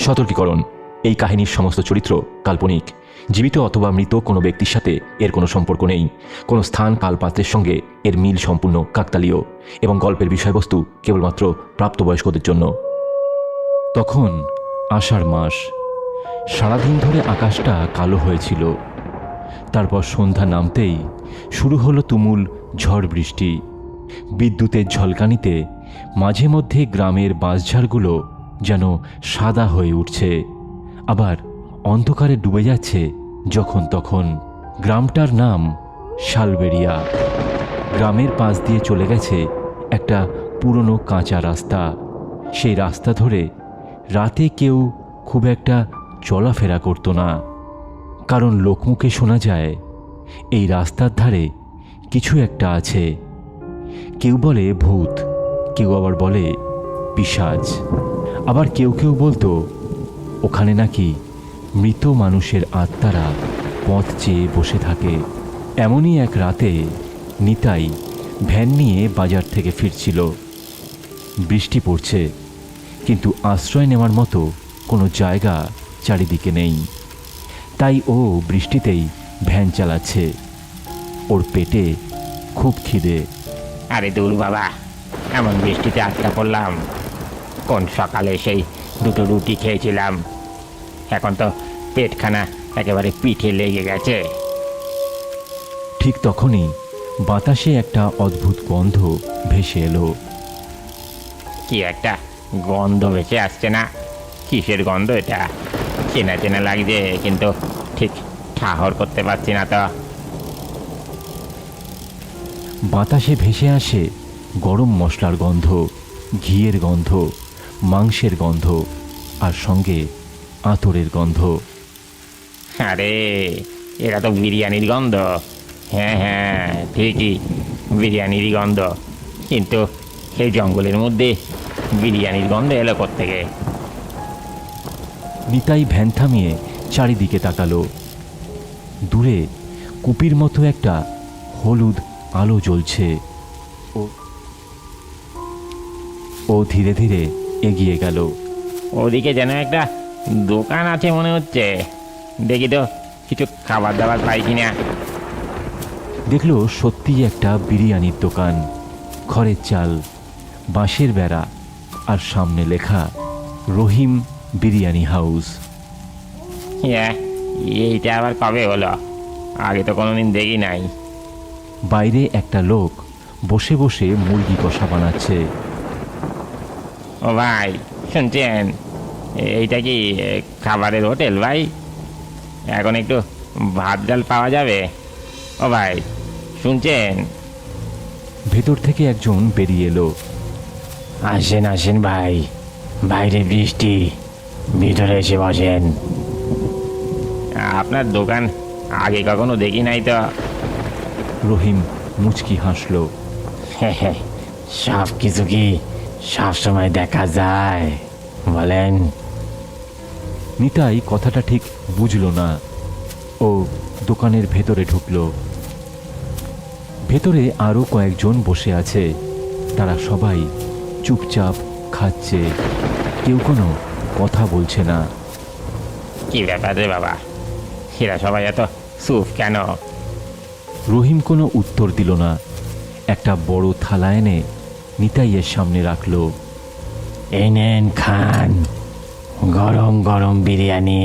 সতর্কীকরণ, এই কাহিনীর সমস্ত চরিত্র কাল্পনিক। জীবিত অথবা মৃত কোনো ব্যক্তির সাথে এর কোনো সম্পর্ক নেই। কোনো স্থান কাল পাত্রের সঙ্গে এর মিল সম্পূর্ণ কাকতালীয় এবং গল্পের বিষয়বস্তু কেবলমাত্র প্রাপ্তবয়স্কদের জন্য। তখন আষাঢ় মাস। সারাদিন ধরে আকাশটা কালো হয়েছিল। তারপর সন্ধ্যা নামতেই শুরু হলো তুমুল ঝড় বৃষ্টি। বিদ্যুতের ঝলকানিতে মাঝে মধ্যে গ্রামের বাঁশঝাড়গুলো যেন সাদা হয়ে উঠছে, আবার অন্ধকারে ডুবে যাচ্ছে যখন তখন। গ্রামটার নাম শালবেড়িয়া। গ্রামের পাশ দিয়ে চলে গেছে একটা পুরনো কাঁচা রাস্তা। সেই রাস্তা ধরে রাতে কেউ খুব একটা চলাফেরা করতো না, কারণ লোকমুখে শোনা যায় এই রাস্তার ধারে কিছু একটা আছে। কেউ বলে ভূত, কেউ আবার বলে পিশাচ, আবার কেউ কেউ বলতো ওখানে নাকি মৃত মানুষের আত্মারা পথ চেয়ে বসে থাকে। এমনই এক রাতে নিতাই ভ্যান নিয়ে বাজার থেকে ফিরছিল। বৃষ্টি পড়ছে, কিন্তু আশ্রয় নেওয়ার মতো কোনো জায়গা চারিদিকে নেই। তাই ও বৃষ্টিতেই ভ্যান চালাচ্ছে। ওর পেটে খুব খিদে। আরে দূর বাবা, এমন বৃষ্টিতে আটকা পড়লাম। কোন সকালে সেই দুটো রুটি খেয়েছিলাম, এখন তো পেটখানা একেবারে পিঠে লেগে গেছে। ঠিক তখনই বাতাসে একটা অদ্ভুত গন্ধ ভেসে এলো। কি একটা গন্ধ ভেসে আসছে না? কিসের গন্ধ এটা? চেনা চেনা লাগছে, কিন্তু ঠিক ঠাহর করতে পারছি না তো। বাতাসে ভেসে আসে গরম মশলার গন্ধ, ঘিয়ের গন্ধ, মাংসের গন্ধ, আর সঙ্গে আতরের গন্ধ। আরে এরা তো বিরিয়ানির গন্ধ। হ্যাঁ হ্যাঁ, ঠিকই, বিরিয়ানিরই গন্ধ। কিন্তু এই জঙ্গলের মধ্যে বিরিয়ানির গন্ধ এলো কোত্থেকে? নিতাই ভ্যান থামিয়ে চারিদিকে তাকালো। দূরে কুপির মতো একটা হলুদ আলো জ্বলছে। ও ধীরে ধীরে এগিয়ে গেল। ওদিকে যেন একটা দোকান আছে মনে হচ্ছে। দেখি তো কিছু খাবার দাবার পাই কিনা। দেখলো সত্যিই একটা বিরিয়ানির দোকান। খড়ের চাল, বাঁশের বেড়া, আর সামনে লেখা রহিম বিরিয়ানি হাউস। হ্যাঁ, এইটা আবার কবে হলো? আগে তো কোনোদিন দেখি নাই। বাইরে একটা লোক বসে বসে মুরগি কষা বানাচ্ছে। ও ভাই, শুনছেন? এইটা কি খাবারের হোটেল ভাই? এখন একটু ভাত ডাল পাওয়া যাবে? ও ভাই, শুনছেন? ভেতর থেকে একজন বেরিয়ে এলো। আসেন আসেন ভাই, বাইরে বৃষ্টি, ভিতরে এসে বসেন। আপনার দোকান আগে কখনো দেখি নাই তো। রহিম মুচকি হাসলো। সব কিছু কি সব সময় দেখা যায় বলেন? নিতাই কথাটা ঠিক বুঝলো না। ও দোকানের ভেতরে ঢুকলো। ভেতরে আরও কয়েকজন বসে আছে। তারা সবাই চুপচাপ খাচ্ছে, কেউ কোনো কথা বলছে না। কি ব্যাপার রে বাবা, এরা সবাই এত চুপ কেন? রহিম কোনো উত্তর দিল না। একটা বড় থালা এনে নিতাইয়ের সামনে রাখলো। এই নেন, খান, গরম গরম বিরিয়ানি।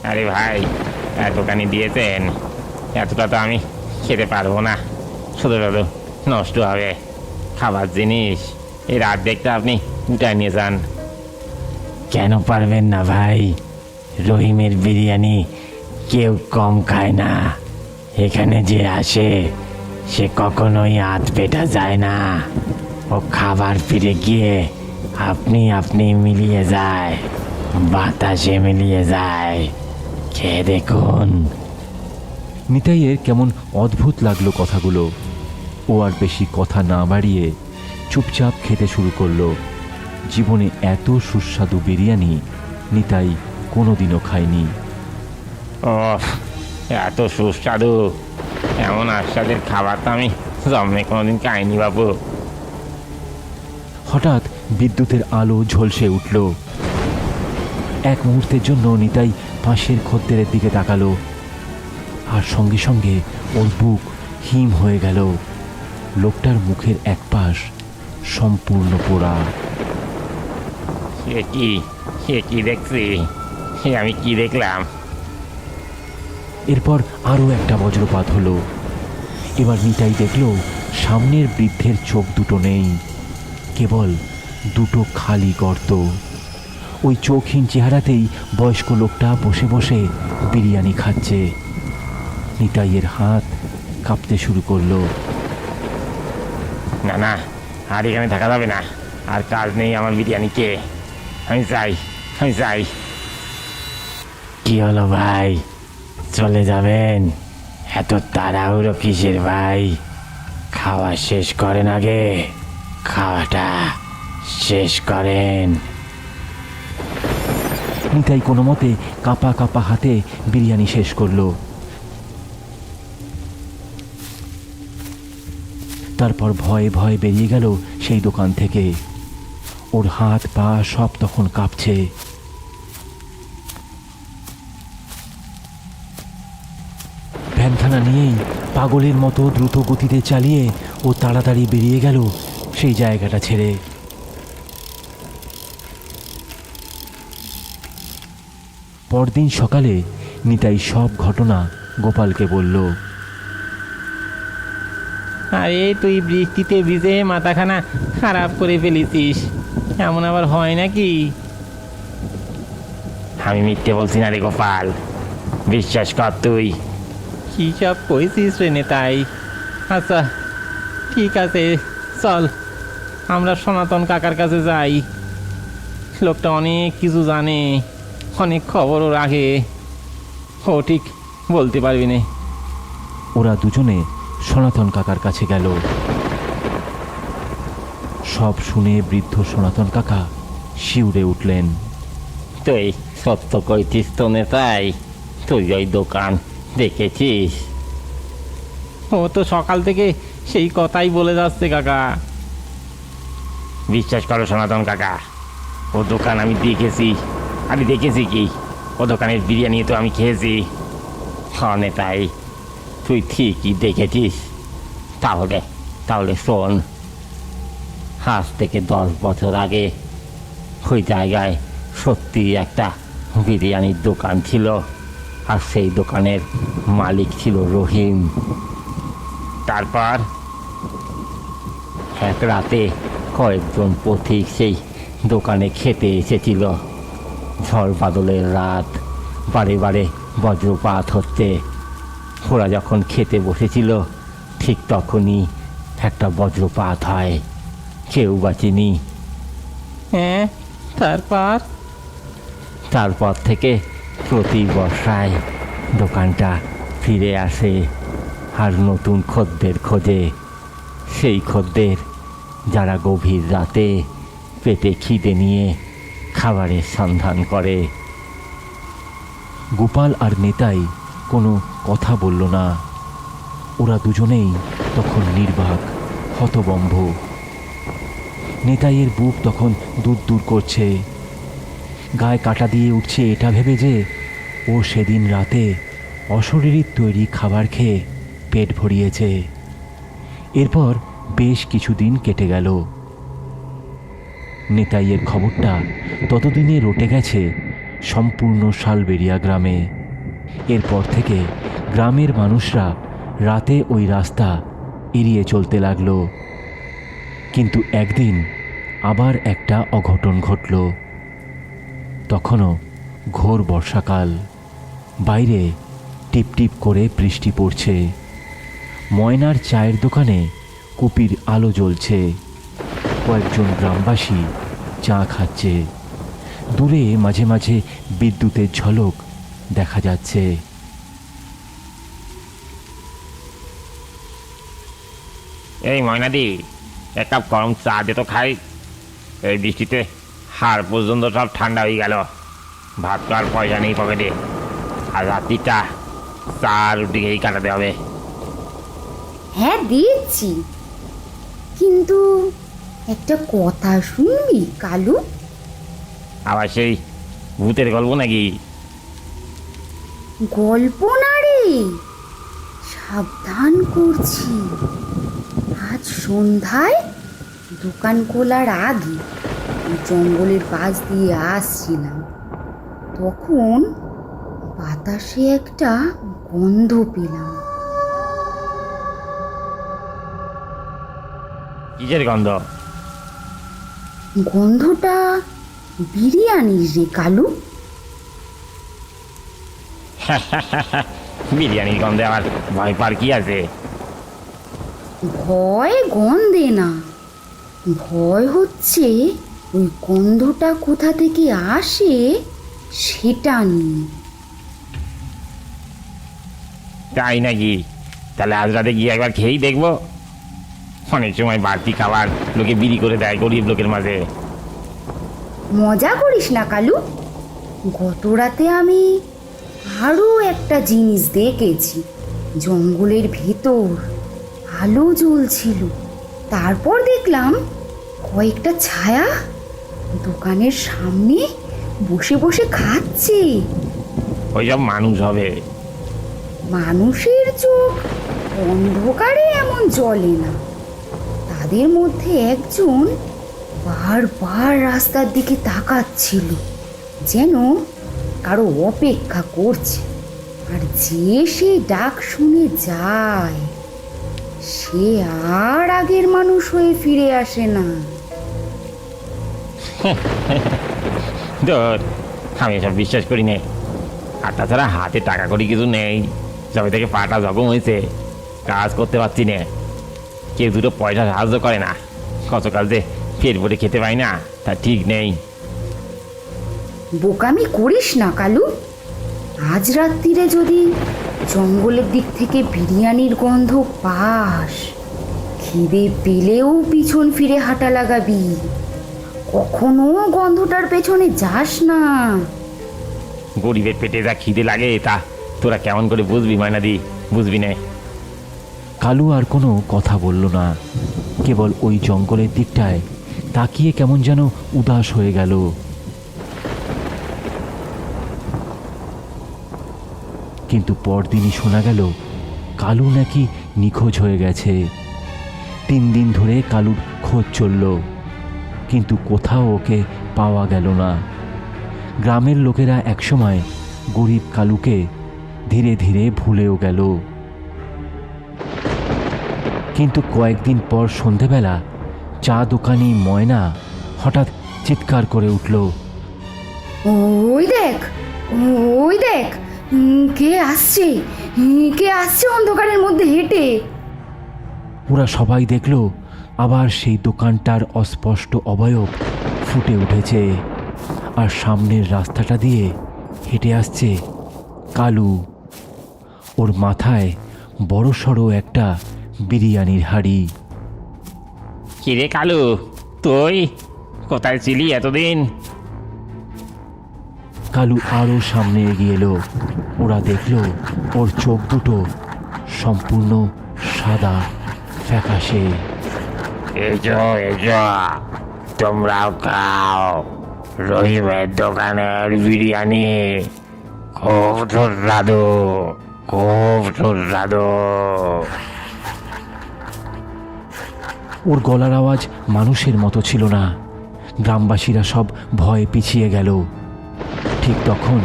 আরে ভাই, এতখানি দিয়েছেন, এতটা তো আমি খেতে পারবো না। শুধু শুধু নষ্ট হবে। খাবার জিনিস, এই রাত দেখতে আপনি উঠায় নিয়ে যান। কেন পারবেন না ভাই? রহিমের বিরিয়ানি কেউ কম খায় না। এখানে যে আসে সে কখনোই হাত পেটা যায় না। ও খাবার ফিরে গিয়ে আপনি আপনি মিলিয়ে যায়, বাতাসে মিলিয়ে যায়। খেয়ে দেখুন। নিতাইয়ের কেমন অদ্ভুত লাগলো কথাগুলো। ও আর বেশি কথা না বাড়িয়ে চুপচাপ খেতে শুরু করলো। জীবনে এত সুস্বাদু বিরিয়ানি নিতাই কোনোদিনও খায়নি। ও, এত সুস্বাদু, এমন আস্বাদের খাবার তো আমি জন্মে কোনোদিন খাইনি বাবু। হঠাৎ বিদ্যুতের আলো ঝলসে উঠল। এক মুহূর্তের জন্য নিতাই পাশের খদ্দেরের দিকে তাকালো, আর সঙ্গে সঙ্গে ওর বুক হিম হয়ে গেল। লোকটার মুখের এক পাশ সম্পূর্ণ পোড়া। এ কি দেখছি? আমি কি দেখলাম? এরপর আরও একটা বজ্রপাত হলো। এবার নিতাই দেখল সামনের বৃদ্ধের চোখ দুটো নেই, কেবল দুটো খালি গর্ত। ওই চোখহীন চেহারাতেই বয়স্ক লোকটা বসে বসে বিরিয়ানি খাচ্ছে। নিতাইয়ের হাত কাঁপতে শুরু করলো। না না, আর এখানে থাকা যাবে না। আর কাজ নেই আমার বিরিয়ানিকে। আমি চাই। কি হলো ভাই, চলে যাবেন? এত তাড়াহুড়ো কিসের ভাই? খাওয়া শেষ করেন আগে, খাওয়াটা শেষ করেন। নিতাই কোনো মতে কাঁপা কাঁপা হাতে বিরিয়ানি শেষ করলো। তারপর ভয়ে ভয়ে বেরিয়ে গেল সেই দোকান থেকে। ওর হাত পা সব তখন কাঁপছে। ভ্যানখানা নিয়েই পাগলের মতো দ্রুত গতিতে চালিয়ে ও তাড়াতাড়ি বেরিয়ে গেল সেই জায়গাটা ছেড়ে। পরদিন সকালে নিতাই সব ঘটনা গোপালকে বলল। আরে তুই বৃষ্টিতে ভিজে মাথাখানা খারাপ করে ফেলেছিস, এমন আবার হয় নাকি? আমি মিথ্যে বলছি না রে গোপাল, বিশ্বাস কর তুই। কি সব কইছিস রে নেতাই? আচ্ছা ঠিক আছে, চল আমরা সনাতন কাকার কাছে যাই। লোকটা অনেক কিছু জানে, অনেক খবরও রাখে, ও ঠিক বলতে পারবি না। ওরা দুজনে সনাতন কাকার কাছে গেল। সব শুনে বৃদ্ধ সনাতন কাকা শিউরে উঠলেন। তুই সত্য কইছিস তো নেতাই? তুই ওই দোকান দেখেছিস? ও তো সকাল থেকে সেই কথাই বলে যাচ্ছে কাকা। বিশ্বাস করো সনাতন কাকা, ও দোকান আমি দেখেছি। আমি দেখেছি কি, ও দোকানের বিরিয়ানি তো আমি খেয়েছি। হ্যাঁ নেতাই, তুই ঠিকই দেখেছিস। তাহলে শোন, আজ থেকে 10 বছর আগে ওই জায়গায় সত্যি একটা বিরিয়ানির দোকান ছিল, আর সেই দোকানের মালিক ছিল রহিম। তারপর এক রাতে কয়েকজন পথিক সেই দোকানে খেতে এসেছিল। ঝড় বাদলের রাত, বারে বারে বজ্রপাত হচ্ছে। ওরা যখন খেতে বসেছিল ঠিক তখনই একটা বজ্রপাত হয়, কেউ বাঁচেনি। হ্যাঁ, তারপর থেকে প্রতি বর্ষায় দোকানটা ফিরে আসে, আর নতুন খদ্দের খোঁজে। সেই খদ্দের যারা গভীর রাতে পেটে খিদে নিয়ে খাবারের সন্ধান করে। গোপাল আর নেতাই কোনো কথা বলল না। ওরা দুজনেই তখন নির্বাক, হতবম্ব। নেতাইয়ের বুক তখন দূর দূর করছে, গায়ে কাটা দিয়ে উঠছে এটা ভেবে যে ও সেদিন রাতে অশরীরীর তৈরি খাবার খেয়ে পেট ভরিয়েছে। এরপর বেশ কিছুদিন কেটে গেল। নেতাইয়ের খবরটা ততদিনে রটে গেছে সম্পূর্ণ শালবেরিয়া গ্রামে। এরপর থেকে গ্রামের মানুষরা রাতে ওই রাস্তা এড়িয়ে চলতে লাগলো। কিন্তু একদিন আবার একটা অঘটন ঘটল। তখনও ঘোর বর্ষাকাল, বাইরে টিপটিপ করে বৃষ্টি পড়ছে। ময়নার চায়ের দোকানে কুপির আলো জ্বলছে। কয়েকজন গ্রামবাসী চা খাচ্ছে। দূরে মাঝে মাঝে বিদ্যুতের ঝলক দেখা যাচ্ছে। এই ময়নাদি, এক কাপ গরম চা দে তো খাই। এই বৃষ্টিতে হাড় পর্যন্ত সব ঠান্ডা হয়ে গেল। ভাত তো আর পয়সা নেই পকেটে, আর রাত্রিটা চা রুটি খেয়েই কাটাতে হবে। হ্যাঁ দিচ্ছি, কিন্তু একটা কথা শুনবি কালু? আবার সেই ভূতের গল্প নাকি? গল্প না রে, সাবধান করছি। আজ সন্ধ্যায় দোকান খোলার আগে জঙ্গলের পাশ দিয়ে আসছিলাম, তখন বাতাসে একটা গন্ধ পেলাম। কিসের গন্ধ? গন্ধটা বিরিয়ানির রে কালু। বিরিয়ানির গন্ধে আবার ভয় পার কি আছে? ভয় গন্ধে না, ভয় হচ্ছে ওই গন্ধটা কোথা থেকে আসে সেটা নিয়ে। তাই নাকি? তাহলে আজ রাতে গিয়ে একবার খেয়েই দেখবো। অনেক সময় বাড়তি খাবার লোকে বিলি করে দেয় গরিব লোকের মাঝে। মজা করিস না কালু, গত রাতে আমি আরও একটা জিনিস দেখেছি। জঙ্গলের ভেতর আলো জ্বলছিল, তারপর দেখলাম কয়েকটা ছায়া দোকানের সামনে বসে বসে খাচ্ছে। ওইসব মানুষ হবে। মানুষের চোখ অন্ধকারে এমন জ্বলে না। তাদের মধ্যে একজন বারবার রাস্তার দিকে তাকাচ্ছিল, যেন কারো অপেক্ষা করছে। আর যে সেই ডাক শুনে যায়, সে আর আগের মানুষ হয়ে ফিরে আসে না। ধর, আমি এসব বিশ্বাস করি না। আর তাছাড়া হাতে টাকা করি কিছু নেই, যবে থেকে পাটা জখম হয়েছে কাজ করতে পারছি না। কেউ দুটো পয়সা সাহায্য করে না। কতকাল যে পেট ভরে খেতে পাই না তা ঠিক নেই। বোকামি করিস না কালু, আজ রাত্রিরে যদি জঙ্গলের দিক থেকে বিরিয়ানির গন্ধ পাস, খিদে পেলেও পিছন ফিরে হাঁটা লাগাবি। কখনো গন্ধটার পেছনে যাস না। গরিবের পেটে যা খিদে লাগে তা তোরা কেমন করে বুঝবি ময়নাদি? বুঝবি না। কালু আর কোনো কথা বলল না, কেবল ওই জঙ্গলের দিকটায় তাকিয়ে কেমন যেন উদাস হয়ে গেল। কিন্তু পরদিনই শোনা গেল কালু নাকি নিখোঁজ হয়ে গেছে। 3 দিন ধরে কালুর খোঁজ চলল, কিন্তু কোথাও ওকে পাওয়া গেল না। গ্রামের লোকেরা একসময় গরিব কালুকে ধীরে ধীরে ভুলেও গেল। কিন্তু কয়েকদিন পর সন্ধেবেলা চা দোকানি ময়না হঠাৎ চিৎকার করে উঠল, ওই দেখ, ওই দেখ, কে আসছে, কে আসছে অন্ধকারের মধ্যে হেঁটে। ওরা সবাই দেখল আবার সেই দোকানটার অস্পষ্ট অবয়ব ফুটে উঠেছে, আর সামনের রাস্তাটা দিয়ে হেঁটে আসছে কালু। ওর মাথায় বড়সড় একটা বিরিয়ানির হাঁড়ি। কিরে কালু, তুই কোথায় ছিলি এতদিন? কালু আরও সামনে এগিয়ে এলো। ওরা দেখল ওর চোখ দুটো সম্পূর্ণ সাদা ফ্যাকাশে। এজো এজো, তোমরাও খাও রহিমের দোকানের বিরিয়ানি। খুব সুস্বাদু, খুব সুস্বাদু। ওর গলার আওয়াজ মানুষের মতো ছিল না। গ্রামবাসীরা সব ভয়ে পিছিয়ে গেল। ঠিক তখন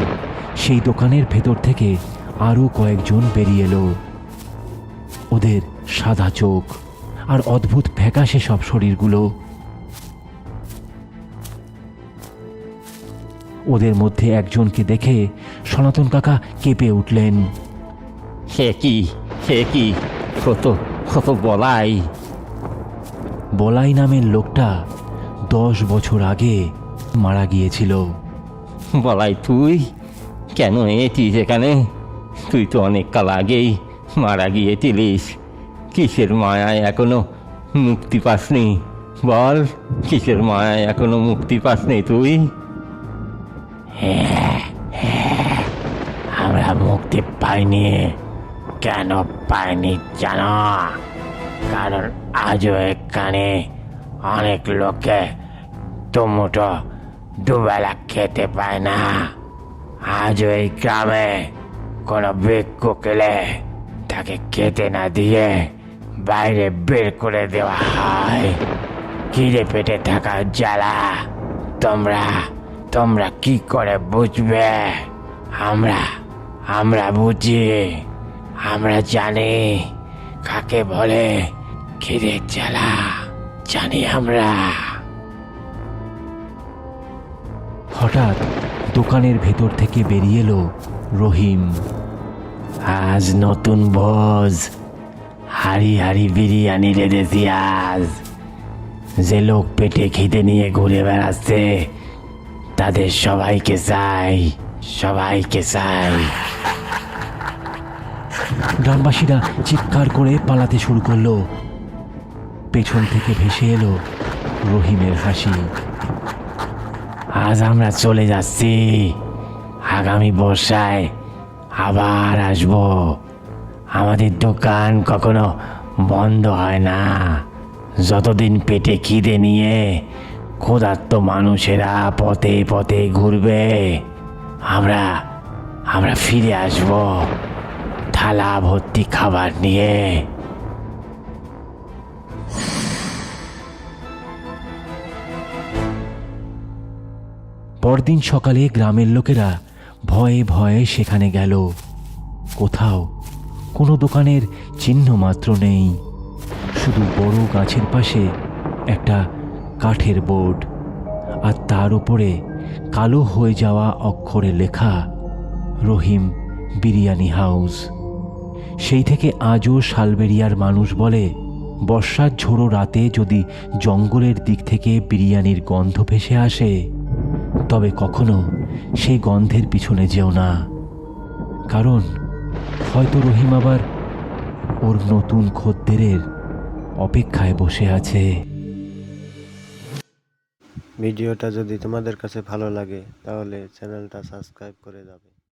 সেই দোকানের ভেতর থেকে আরও কয়েকজন বেরিয়ে এলো। ওদের সাদা চোখ আর অদ্ভুত ফ্যাকাশে সব শরীরগুলো। ওদের মধ্যে একজনকে দেখে সনাতন কাকা কেঁপে উঠলেন। হে কি, হে কি, কত কত বলাই। বলাই নামের লোকটা 10 বছর আগে মারা গিয়েছিল। বলাই, তুই কেন এসেছিস এখানে? তুই তো অনেক কাল আগেই মারা গিয়েছিলিস। কিসের মায়ায় এখনো মুক্তি পাসনি? বল, কিসের মায়ায় এখনো মুক্তি পাসনি তুই? আমরা মুক্তি পাইনি। কেন পাইনি জানো? কারণ আজও এখানে অনেক লোকে দুমুঠো দুবেলা খেতে পায় না। আজও এই গ্রামে কোনো ভিক্ষুক কেলে তাকে খেতে না দিয়ে বাইরে বের করে দেওয়া হয়। খিদে পেটে থাকার জ্বালা তোমরা তোমরা কি করে বুঝবে? আমরা আমরা বুঝি, আমরা জানি কাকে বলে খিদের জ্বালা, জানি আমরা। হঠাৎ দোকানের ভেতর থেকে বেরিয়ে এলো রহিম। আজ নতুন ভোজ, হাড়ি হাড়ি বিরিয়ানি রেঁধেছি আজ। যে লোক পেটে খিদে নিয়ে ঘুরে বেড়াচ্ছে তাদের সবাইকে চাই, সবাইকে চাই। গ্রামবাসীরা চিৎকার করে পালাতে শুরু করলো। পেছন থেকে ভেসে এলো রহিমের হাসি। আজ আমরা চলে যাচ্ছি, আগামী বর্ষায় আবার আসবো। আমাদের দোকান কখনো বন্ধ হয় না। যতদিন পেটে খিদে নিয়ে ক্ষুধার্ত মানুষেরা পথে পথে ঘুরবে, আমরা আমরা ফিরে আসবো থালা ভর্তি খাবার নিয়ে। পরদিন সকালে গ্রামের লোকেরা ভয়ে ভয়ে সেখানে গেল। কোথাও কোনো দোকানের চিহ্ন মাত্র নেই, শুধু বড় গাছের পাশে একটা কাঠের বোর্ড, আর তার উপরে কালো হয়ে যাওয়া অক্ষরে লেখা রহিম বিরিয়ানি হাউস। সেই থেকে আজও শালবেরিয়ার মানুষ বলে, বর্ষার ঝোড়ো রাতে যদি জঙ্গলের দিক থেকে বিরিয়ানির গন্ধ ভেসে আসে, তবে কখনো সেই গন্ধের পিছনে যেও না, কারণ হয়তো রহিম আবার ওর নতুন খদ্দেরের অপেক্ষায় বসে আছে। ভিডিওটা যদি তোমাদের কাছে ভালো লাগে তাহলে চ্যানেলটা সাবস্ক্রাইব করে যাবে।